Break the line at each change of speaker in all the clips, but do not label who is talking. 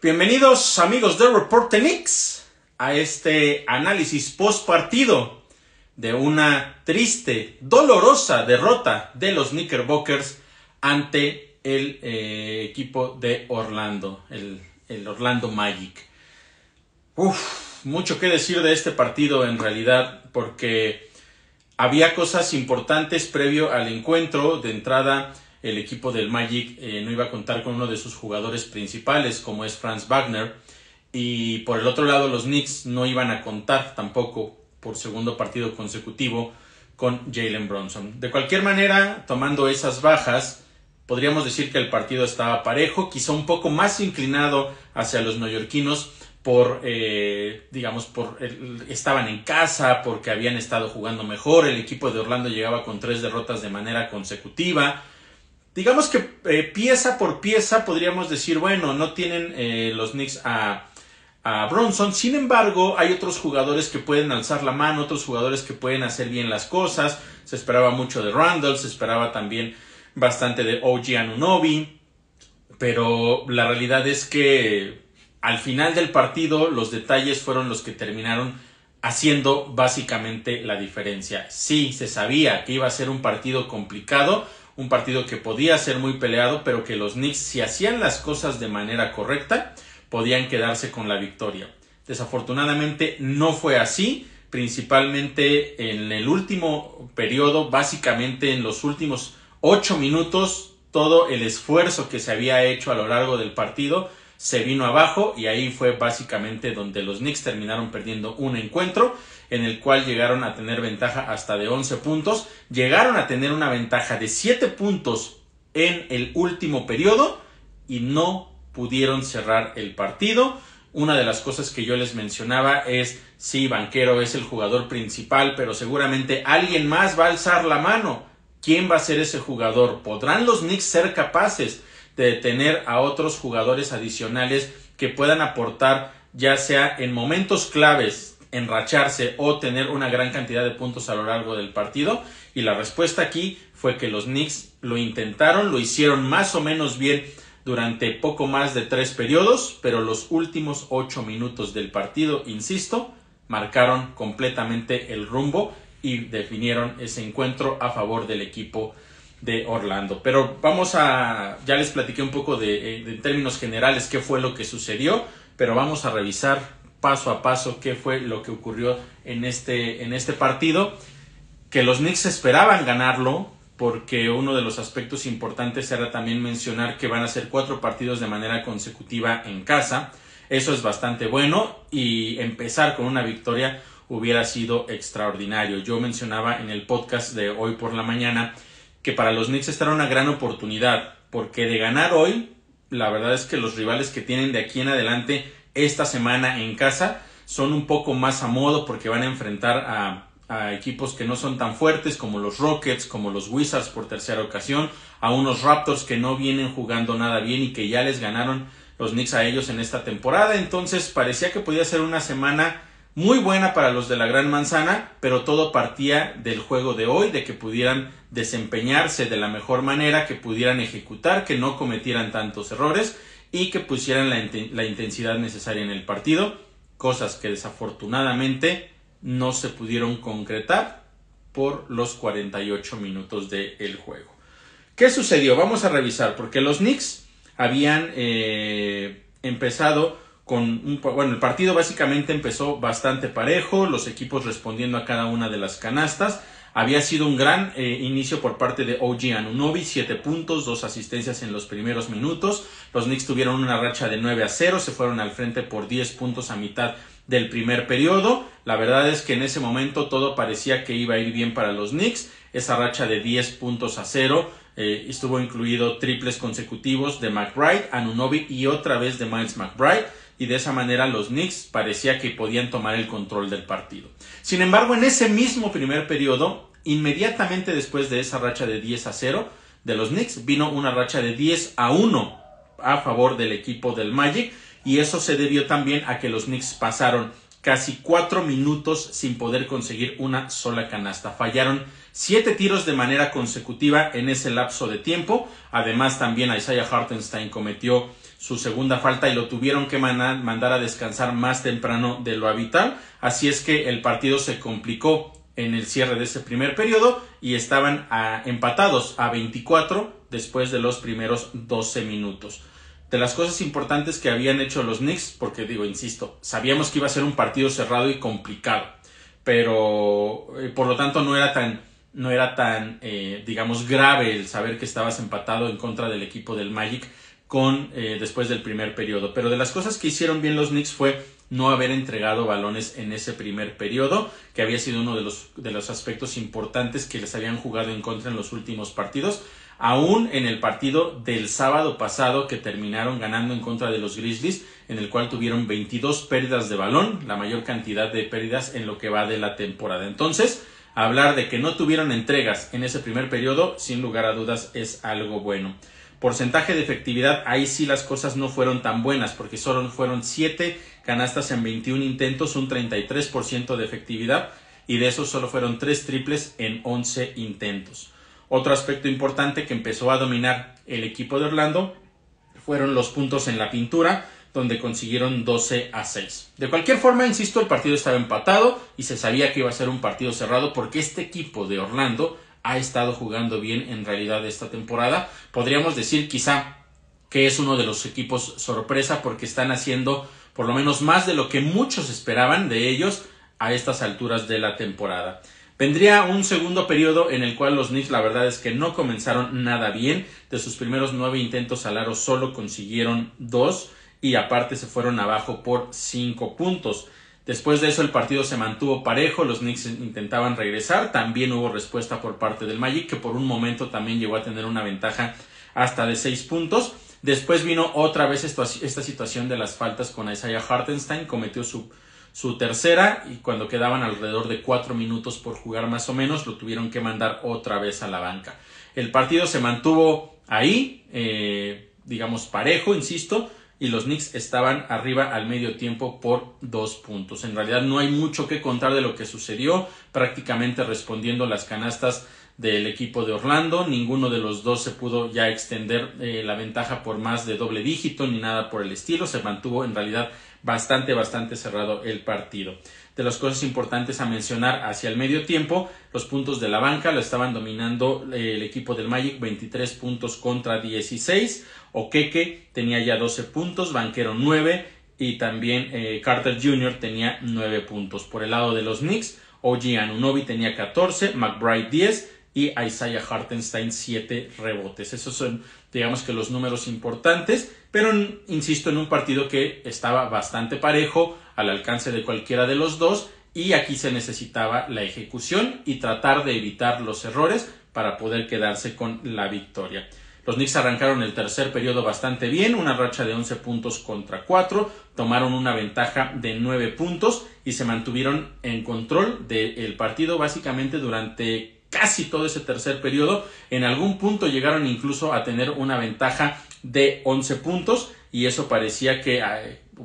Bienvenidos amigos de Reporte Knicks a este análisis post partido de una triste, dolorosa derrota de los Knickerbockers ante el equipo de Orlando, el Orlando Magic. Mucho que decir de este partido en realidad, porque había cosas importantes previo al encuentro. De entrada, el equipo del Magic no iba a contar con uno de sus jugadores principales, como es Franz Wagner, y por el otro lado los Knicks no iban a contar tampoco por segundo partido consecutivo con Jalen Brunson. De cualquier manera, tomando esas bajas, podríamos decir que el partido estaba parejo, quizá un poco más inclinado hacia los neoyorquinos estaban en casa, porque habían estado jugando mejor. El equipo de Orlando llegaba con 3 derrotas de manera consecutiva. Digamos que pieza por pieza podríamos decir, bueno, no tienen los Knicks a Brunson. Sin embargo, hay otros jugadores que pueden alzar la mano, otros jugadores que pueden hacer bien las cosas. Se esperaba mucho de Randle, se esperaba también bastante de OG Anunoby, pero la realidad es que al final del partido los detalles fueron los que terminaron haciendo básicamente la diferencia. Sí, se sabía que iba a ser un partido complicado, un partido que podía ser muy peleado, pero que los Knicks, si hacían las cosas de manera correcta, podían quedarse con la victoria. Desafortunadamente no fue así, principalmente en el último periodo, básicamente en los últimos 8 minutos, todo el esfuerzo que se había hecho a lo largo del partido se vino abajo, y ahí fue básicamente donde los Knicks terminaron perdiendo un encuentro en el cual llegaron a tener ventaja hasta de 11 puntos, llegaron a tener una ventaja de 7 puntos en el último periodo y no pudieron cerrar el partido. Una de las cosas que yo les mencionaba es, sí, Banchero es el jugador principal, pero seguramente alguien más va a alzar la mano. ¿Quién va a ser ese jugador? ¿Podrán los Knicks ser capaces de tener a otros jugadores adicionales que puedan aportar, ya sea en momentos claves, enracharse o tener una gran cantidad de puntos a lo largo del partido? Y la respuesta aquí fue que los Knicks lo intentaron, lo hicieron más o menos bien durante poco más de 3 periodos, pero los últimos 8 minutos del partido, insisto, marcaron completamente el rumbo y definieron ese encuentro a favor del equipo de Orlando. Pero ya les platiqué un poco de términos generales qué fue lo que sucedió, pero vamos a revisar paso a paso qué fue lo que ocurrió en este partido, que los Knicks esperaban ganarlo, porque uno de los aspectos importantes era también mencionar que van a ser 4 partidos de manera consecutiva en casa. Eso es bastante bueno, y empezar con una victoria hubiera sido extraordinario. Yo mencionaba en el podcast de hoy por la mañana que para los Knicks esta era una gran oportunidad, porque de ganar hoy, la verdad es que los rivales que tienen de aquí en adelante esta semana en casa son un poco más a modo, porque van a enfrentar a equipos que no son tan fuertes, como los Rockets, como los Wizards por tercera ocasión, a unos Raptors que no vienen jugando nada bien y que ya les ganaron los Knicks a ellos en esta temporada. Entonces parecía que podía ser una semana muy buena para los de la Gran Manzana, pero todo partía del juego de hoy, de que pudieran desempeñarse de la mejor manera, que pudieran ejecutar, que no cometieran tantos errores y que pusieran la intensidad necesaria en el partido, cosas que desafortunadamente no se pudieron concretar por los 48 minutos del juego. ¿Qué sucedió? Vamos a revisar, porque los Knicks habían empezado el partido básicamente empezó bastante parejo, los equipos respondiendo a cada una de las canastas. Había sido un gran inicio por parte de OG Anunoby, 7 puntos, 2 asistencias en los primeros minutos. Los Knicks tuvieron una racha de 9-0, se fueron al frente por 10 puntos a mitad del primer periodo. La verdad es que en ese momento todo parecía que iba a ir bien para los Knicks. Esa racha de 10-0 estuvo incluido triples consecutivos de McBride, Anunoby y otra vez de Miles McBride, y de esa manera los Knicks parecía que podían tomar el control del partido. Sin embargo, en ese mismo primer periodo, inmediatamente después de esa racha de 10-0 de los Knicks, vino una racha de 10-1 a favor del equipo del Magic, y eso se debió también a que los Knicks pasaron casi 4 minutos sin poder conseguir una sola canasta. Fallaron 7 tiros de manera consecutiva en ese lapso de tiempo. Además, también Isaiah Hartenstein cometió su segunda falta y lo tuvieron que mandar a descansar más temprano de lo habitual. Así es que el partido se complicó en el cierre de ese primer periodo y estaban empatados a 24 después de los primeros 12 minutos. De las cosas importantes que habían hecho los Knicks, porque insisto, sabíamos que iba a ser un partido cerrado y complicado, pero por lo tanto no era tan digamos grave el saber que estabas empatado en contra del equipo del Magic después del primer periodo. Pero de las cosas que hicieron bien los Knicks fue no haber entregado balones en ese primer periodo, que había sido uno de los aspectos importantes que les habían jugado en contra en los últimos partidos. Aún en el partido del sábado pasado, que terminaron ganando en contra de los Grizzlies, en el cual tuvieron 22 pérdidas de balón, la mayor cantidad de pérdidas en lo que va de la temporada. Entonces, hablar de que no tuvieron entregas en ese primer periodo, sin lugar a dudas, es algo bueno. Porcentaje de efectividad, ahí sí las cosas no fueron tan buenas, porque solo fueron 7 canastas en 21 intentos, un 33% de efectividad, y de esos solo fueron 3 triples en 11 intentos. Otro aspecto importante que empezó a dominar el equipo de Orlando fueron los puntos en la pintura, donde consiguieron 12-6. De cualquier forma, insisto, el partido estaba empatado y se sabía que iba a ser un partido cerrado porque este equipo de Orlando ha estado jugando bien en realidad esta temporada. Podríamos decir quizá que es uno de los equipos sorpresa porque están haciendo por lo menos más de lo que muchos esperaban de ellos a estas alturas de la temporada. Vendría un segundo periodo en el cual los Knicks la verdad es que no comenzaron nada bien. De sus primeros 9 intentos al aro solo consiguieron 2 y aparte se fueron abajo por 5 puntos. Después de eso el partido se mantuvo parejo, los Knicks intentaban regresar, también hubo respuesta por parte del Magic, que por un momento también llegó a tener una ventaja hasta de 6 puntos. Después vino otra vez esta situación de las faltas con Isaiah Hartenstein, cometió su tercera y cuando quedaban alrededor de 4 minutos por jugar más o menos, lo tuvieron que mandar otra vez a la banca. El partido se mantuvo ahí, digamos parejo, insisto, y los Knicks estaban arriba al medio tiempo por 2 puntos. En realidad no hay mucho que contar de lo que sucedió, prácticamente respondiendo las canastas del equipo de Orlando. Ninguno de los dos se pudo ya extender la ventaja por más de doble dígito ni nada por el estilo. Se mantuvo en realidad bastante cerrado el partido. De las cosas importantes a mencionar hacia el medio tiempo, los puntos de la banca lo estaban dominando el equipo del Magic, 23 puntos contra 16. Okeke tenía ya 12 puntos, Banchero 9 y también Carter Jr. tenía 9 puntos. Por el lado de los Knicks, OG Anunoby tenía 14, McBride 10 y Isaiah Hartenstein 7 rebotes. Esos son, digamos que los números importantes, pero insisto, en un partido que estaba bastante parejo, al alcance de cualquiera de los dos, y aquí se necesitaba la ejecución y tratar de evitar los errores para poder quedarse con la victoria. Los Knicks arrancaron el tercer periodo bastante bien, una racha de 11 puntos contra 4, tomaron una ventaja de 9 puntos y se mantuvieron en control del partido básicamente durante casi todo ese tercer periodo. En algún punto llegaron incluso a tener una ventaja de 11 puntos y eso parecía que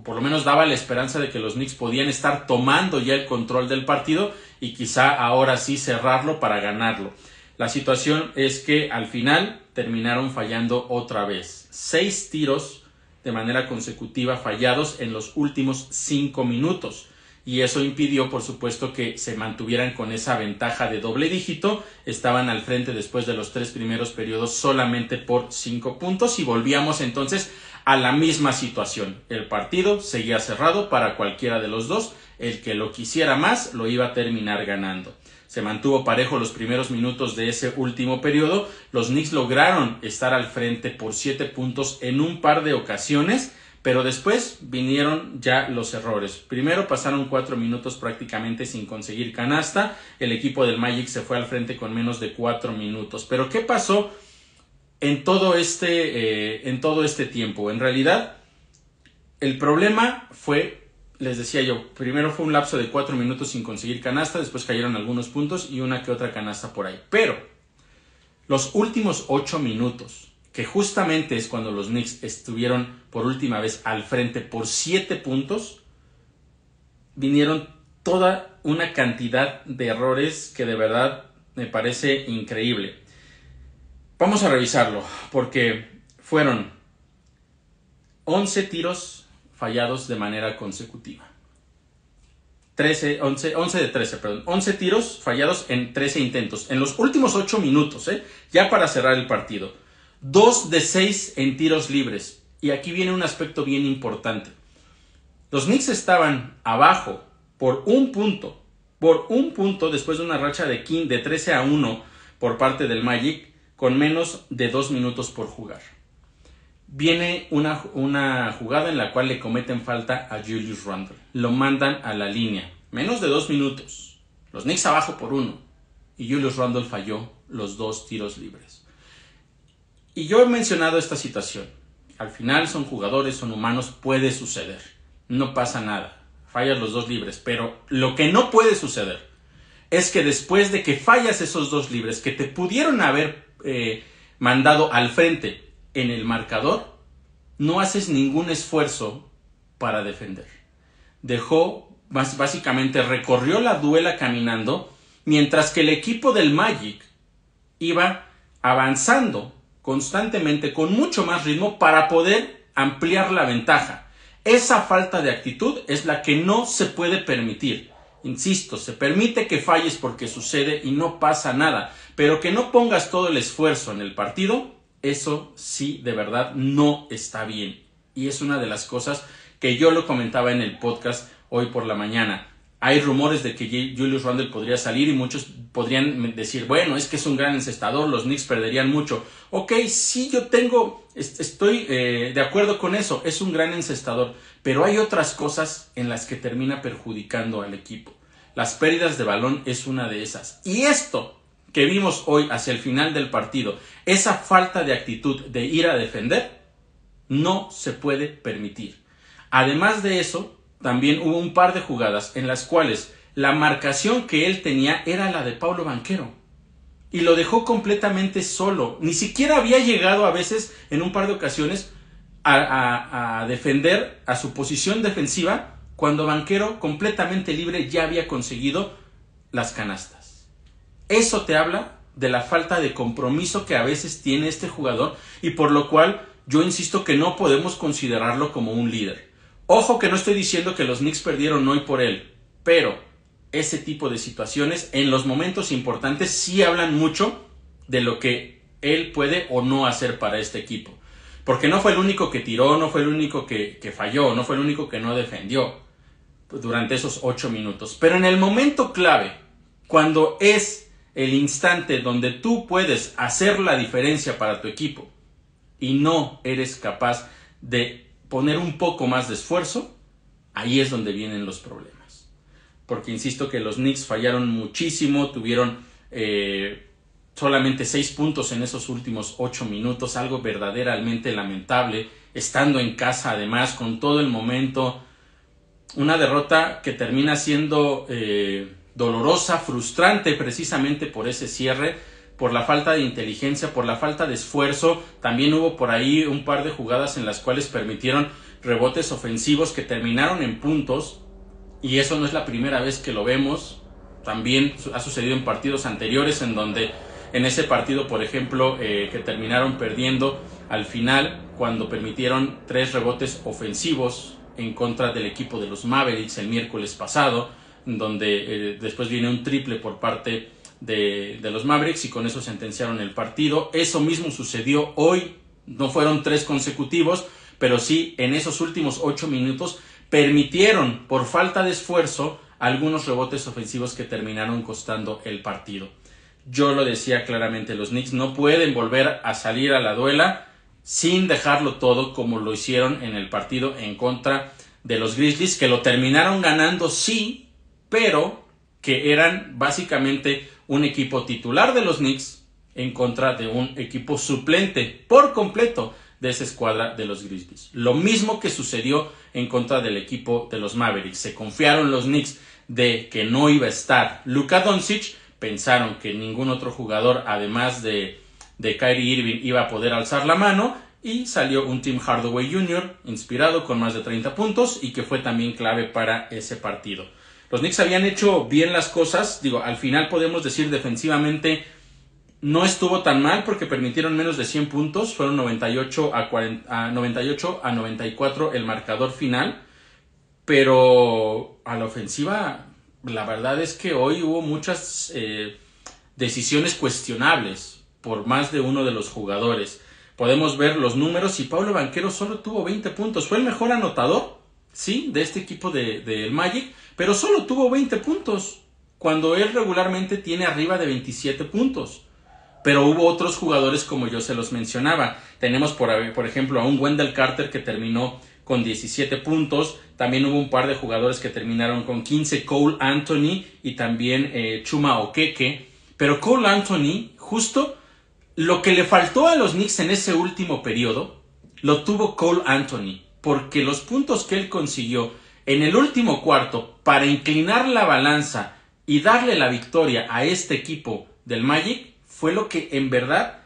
por lo menos daba la esperanza de que los Knicks podían estar tomando ya el control del partido y quizá ahora sí cerrarlo para ganarlo. La situación es que al final terminaron fallando otra vez. 6 tiros de manera consecutiva fallados en los últimos 5 minutos. Y eso impidió, por supuesto, que se mantuvieran con esa ventaja de doble dígito. Estaban al frente después de los 3 primeros periodos solamente por 5 puntos y volvíamos entonces a la misma situación. El partido seguía cerrado para cualquiera de los dos. El que lo quisiera más lo iba a terminar ganando. Se mantuvo parejo los primeros minutos de ese último periodo. Los Knicks lograron estar al frente por 7 puntos en un par de ocasiones, pero después vinieron ya los errores. Primero pasaron 4 minutos prácticamente sin conseguir canasta. El equipo del Magic se fue al frente con menos de 4 minutos. Pero ¿qué pasó en todo este tiempo? En realidad, el problema fue, les decía yo, primero fue un lapso de 4 minutos sin conseguir canasta, después cayeron algunos puntos y una que otra canasta por ahí. Pero los últimos 8 minutos, que justamente es cuando los Knicks estuvieron por última vez al frente por 7 puntos, vinieron toda una cantidad de errores que de verdad me parece increíble. Vamos a revisarlo, porque fueron 11 tiros fallados de manera consecutiva. 11 tiros fallados en 13 intentos. En los últimos 8 minutos, ya para cerrar el partido. 2 de 6 en tiros libres. Y aquí viene un aspecto bien importante. Los Knicks estaban abajo por un punto después de una racha de 13-1 por parte del Magic con menos de 2 minutos por jugar. Viene una jugada en la cual le cometen falta a Julius Randle. Lo mandan a la línea. Menos de 2 minutos. Los Knicks abajo por 1. Y Julius Randle falló los 2 tiros libres. Y yo he mencionado esta situación. Al final son jugadores, son humanos, puede suceder. No pasa nada. Fallas los 2 libres. Pero lo que no puede suceder es que después de que fallas esos 2 libres que te pudieron haber mandado al frente en el marcador, no haces ningún esfuerzo para defender. Básicamente recorrió la duela caminando, mientras que el equipo del Magic iba avanzando constantemente con mucho más ritmo para poder ampliar la ventaja. Esa falta de actitud es la que no se puede permitir. Insisto, se permite que falles porque sucede y no pasa nada, pero que no pongas todo el esfuerzo en el partido, eso sí, de verdad, no está bien. Y es una de las cosas que yo lo comentaba en el podcast hoy por la mañana. Hay rumores de que Julius Randle podría salir y muchos podrían decir, bueno, es que es un gran encestador, los Knicks perderían mucho. Ok, sí, estoy de acuerdo con eso, es un gran encestador, pero hay otras cosas en las que termina perjudicando al equipo. Las pérdidas de balón es una de esas. Y esto que vimos hoy hacia el final del partido, esa falta de actitud de ir a defender, no se puede permitir. Además de eso, también hubo un par de jugadas en las cuales la marcación que él tenía era la de Paolo Banchero. Y lo dejó completamente solo. Ni siquiera había llegado a veces, en un par de ocasiones, a defender a su posición defensiva, cuando Banchero, completamente libre, ya había conseguido las canastas. Eso te habla de la falta de compromiso que a veces tiene este jugador y por lo cual yo insisto que no podemos considerarlo como un líder. Ojo que no estoy diciendo que los Knicks perdieron hoy por él, pero ese tipo de situaciones en los momentos importantes sí hablan mucho de lo que él puede o no hacer para este equipo. Porque no fue el único que tiró, no fue el único que falló, no fue el único que no defendió durante esos 8 minutos. Pero en el momento clave, cuando es el instante donde tú puedes hacer la diferencia para tu equipo y no eres capaz de poner un poco más de esfuerzo, ahí es donde vienen los problemas. Porque insisto que los Knicks fallaron muchísimo, tuvieron solamente 6 puntos en esos últimos 8 minutos, algo verdaderamente lamentable, estando en casa además, con todo el momento. Una derrota que termina siendo dolorosa, frustrante precisamente por ese cierre, por la falta de inteligencia, por la falta de esfuerzo. También hubo por ahí un par de jugadas en las cuales permitieron rebotes ofensivos que terminaron en puntos, y eso no es la primera vez que lo vemos. También ha sucedido en partidos anteriores en donde en ese partido, por ejemplo, que terminaron perdiendo al final, cuando permitieron 3 rebotes ofensivos en contra del equipo de los Mavericks el miércoles pasado, donde después viene un triple por parte de los Mavericks y con eso sentenciaron el partido. Eso mismo sucedió hoy, no fueron 3 consecutivos, pero sí en esos últimos 8 minutos permitieron por falta de esfuerzo algunos rebotes ofensivos que terminaron costando el partido. Yo lo decía claramente, los Knicks no pueden volver a salir a la duela sin dejarlo todo como lo hicieron en el partido en contra de los Grizzlies, que lo terminaron ganando sí, pero que eran básicamente un equipo titular de los Knicks en contra de un equipo suplente por completo de esa escuadra de los Grizzlies. Lo mismo que sucedió en contra del equipo de los Mavericks. Se confiaron los Knicks de que no iba a estar Luka Doncic, pensaron que ningún otro jugador además de Kyrie Irving iba a poder alzar la mano, y salió un Tim Hardaway Jr. inspirado con más de 30 puntos y que fue también clave para ese partido. Los Knicks habían hecho bien las cosas, al final podemos decir defensivamente no estuvo tan mal porque permitieron menos de 100 puntos, fueron 98 a 94 el marcador final, pero a la ofensiva la verdad es que hoy hubo muchas decisiones cuestionables por más de uno de los jugadores. Podemos ver los números y Paolo Banchero solo tuvo 20 puntos, fue el mejor anotador, sí, de este equipo del Magic, pero solo tuvo 20 puntos, cuando él regularmente tiene arriba de 27 puntos. Pero hubo otros jugadores como yo se los mencionaba. Tenemos por ejemplo a un Wendell Carter que terminó con 17 puntos. También hubo un par de jugadores que terminaron con 15, Cole Anthony y también Chuma Okeke. Pero Cole Anthony, justo lo que le faltó a los Knicks en ese último periodo, lo tuvo Cole Anthony. Porque los puntos que él consiguió en el último cuarto para inclinar la balanza y darle la victoria a este equipo del Magic fue lo que en verdad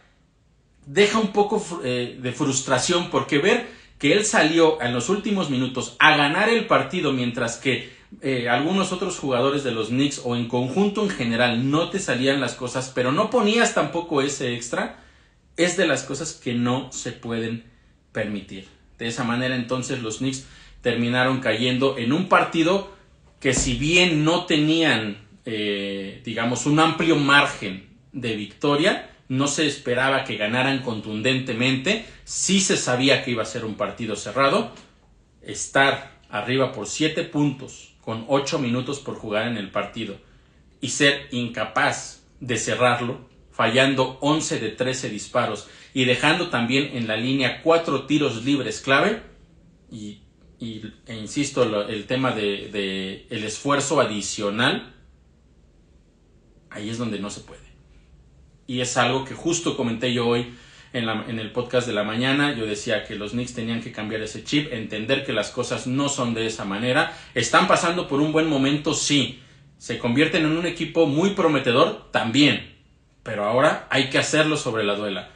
deja un poco de frustración, porque ver que él salió en los últimos minutos a ganar el partido mientras que algunos otros jugadores de los Knicks o en conjunto en general no te salían las cosas, pero no ponías tampoco ese extra, es de las cosas que no se pueden permitir. De esa manera entonces los Knicks terminaron cayendo en un partido que, si bien no tenían digamos un amplio margen de victoria, no se esperaba que ganaran contundentemente, sí se sabía que iba a ser un partido cerrado. Estar arriba por 7 puntos con 8 minutos por jugar en el partido y ser incapaz de cerrarlo, fallando 11 de 13 disparos y dejando también en la línea 4 tiros libres clave, e insisto, el tema de el esfuerzo adicional, ahí es donde no se puede. Y es algo que justo comenté yo hoy en el podcast de la mañana. Yo decía que los Knicks tenían que cambiar ese chip, entender que las cosas no son de esa manera. Están pasando por un buen momento, sí. Se convierten en un equipo muy prometedor, también. Pero ahora hay que hacerlo sobre la duela.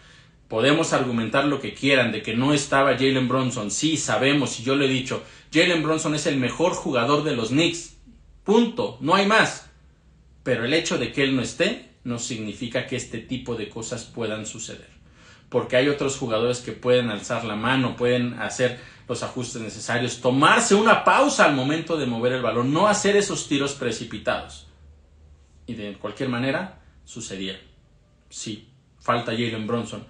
Podemos argumentar lo que quieran de que no estaba Jalen Brunson. Sí, sabemos, y yo lo he dicho, Jalen Brunson es el mejor jugador de los Knicks. Punto, no hay más. Pero el hecho de que él no esté no significa que este tipo de cosas puedan suceder. Porque hay otros jugadores que pueden alzar la mano, pueden hacer los ajustes necesarios, tomarse una pausa al momento de mover el balón, no hacer esos tiros precipitados. Y de cualquier manera, sucedía. Sí, falta Jalen Brunson,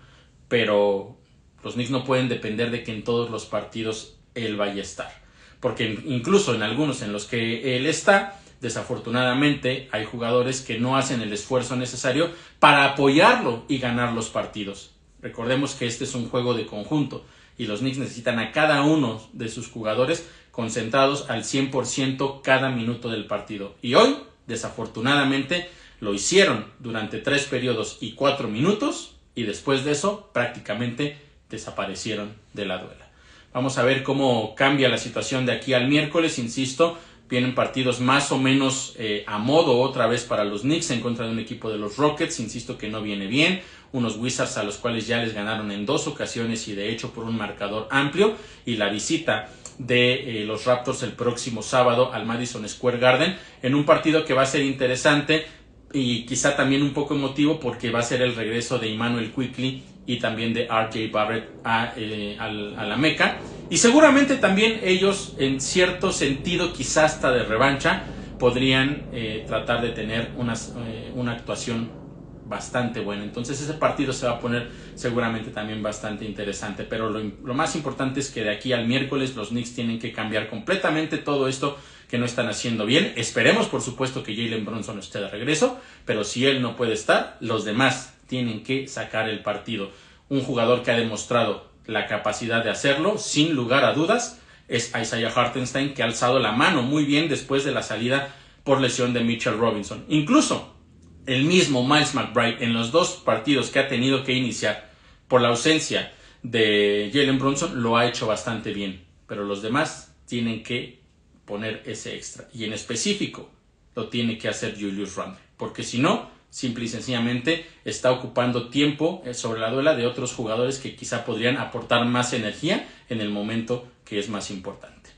pero los Knicks no pueden depender de que en todos los partidos él vaya a estar. Porque incluso en algunos en los que él está, desafortunadamente hay jugadores que no hacen el esfuerzo necesario para apoyarlo y ganar los partidos. Recordemos que este es un juego de conjunto y los Knicks necesitan a cada uno de sus jugadores concentrados al 100% cada minuto del partido. Y hoy, desafortunadamente, lo hicieron durante 3 periodos y 4 minutos y después de eso prácticamente desaparecieron de la duela. Vamos a ver cómo cambia la situación de aquí al miércoles, insisto. Vienen partidos más o menos a modo otra vez para los Knicks en contra de un equipo de los Rockets, insisto que no viene bien, unos Wizards a los cuales ya les ganaron en 2 ocasiones y de hecho por un marcador amplio, y la visita de los Raptors el próximo sábado al Madison Square Garden en un partido que va a ser interesante y quizá también un poco emotivo porque va a ser el regreso de Immanuel Quickley y también de RJ Barrett a la Meca, y seguramente también ellos en cierto sentido quizá hasta de revancha podrían tratar de tener una actuación bastante buena. Entonces ese partido se va a poner seguramente también bastante interesante, pero lo más importante es que de aquí al miércoles los Knicks tienen que cambiar completamente todo esto que no están haciendo bien. Esperemos por supuesto que Jalen Brunson esté de regreso, pero si él no puede estar, los demás tienen que sacar el partido. Un jugador que ha demostrado la capacidad de hacerlo, sin lugar a dudas, es Isaiah Hartenstein, que ha alzado la mano muy bien después de la salida por lesión de Mitchell Robinson. Incluso el mismo Miles McBride, en los 2 partidos que ha tenido que iniciar por la ausencia de Jalen Brunson, lo ha hecho bastante bien. Pero los demás tienen que poner ese extra. Y en específico lo tiene que hacer Julius Randle. Porque si no, simple y sencillamente está ocupando tiempo sobre la duela de otros jugadores que quizá podrían aportar más energía en el momento que es más importante.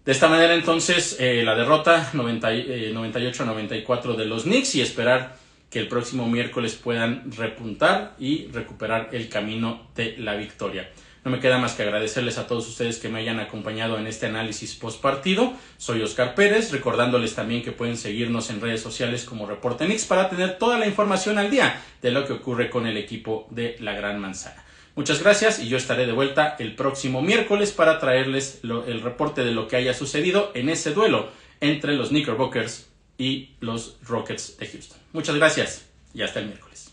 De esta manera entonces la derrota 98-94 de los Knicks, y esperar que el próximo miércoles puedan repuntar y recuperar el camino de la victoria. No me queda más que agradecerles a todos ustedes que me hayan acompañado en este análisis post partido. Soy Oscar Pérez, recordándoles también que pueden seguirnos en redes sociales como Reporte Nix para tener toda la información al día de lo que ocurre con el equipo de la Gran Manzana. Muchas gracias y yo estaré de vuelta el próximo miércoles para traerles el reporte de lo que haya sucedido en ese duelo entre los Knickerbockers y los Rockets de Houston. Muchas gracias y hasta el miércoles.